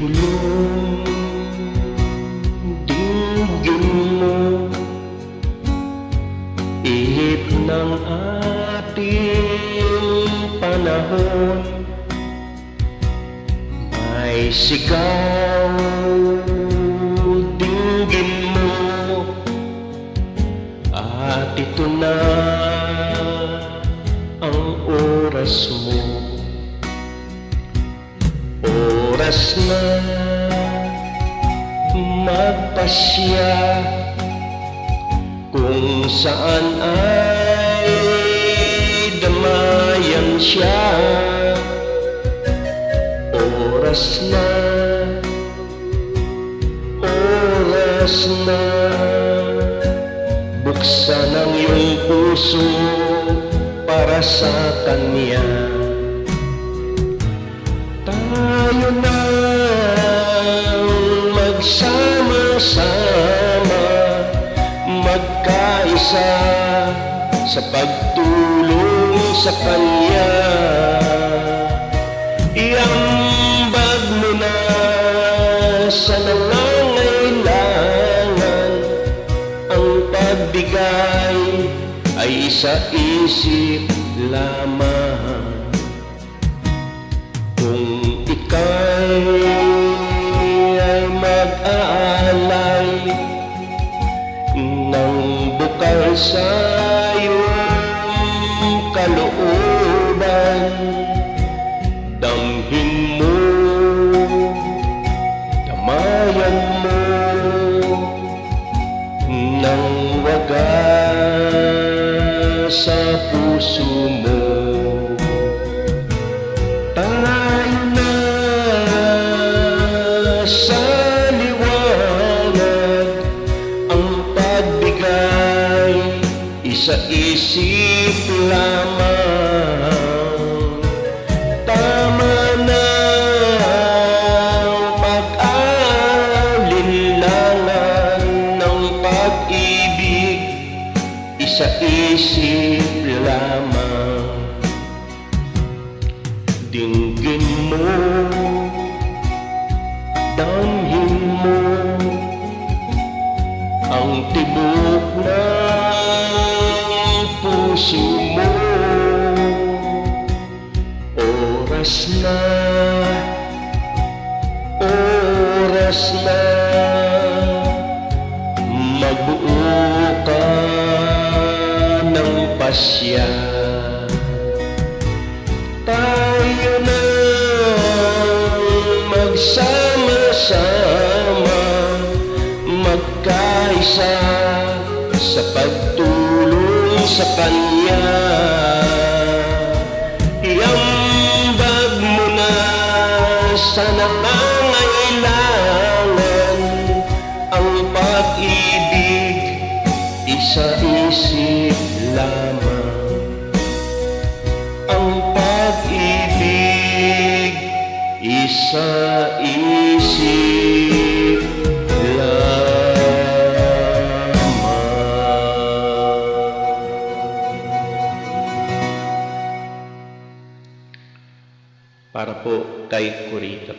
bulong dinggin mo, ihip ng ating panahon. May sigaw, dinggin mo, at ito na ang oras mo. Oras na magpasya kung saan ay damayan siya. Oras na buksan ang iyong puso para sa kanya. Tayo na magsama-sama, magkaisa sa pagtulong sa kanya. Iambag mo na sa nangangailangan, ang pagbigay ay sa isip lamang. Kung ika'y ay mag-aalay ng bukal sa iyong kalooban, damhin mo, damayan mo ng wagas sa puso mo. Tayo na sa liwanag, ang pagbigay isa-isip lamang. Tama na ang pag-alinlangan ng pag-ibig, isa-isip lamang. Dinggin mo, damhin mo ang tibok ng puso mo. Oras na magbuo ka ng pasya. Tayo na magsama-sama, magkaisa sa pagtulong sa kanya. Iambag mo na sa nangangailangan, ang pag-ibig isa-isip lamang. Ang pag-ibig isa-isip lamang. Para po kay Corita.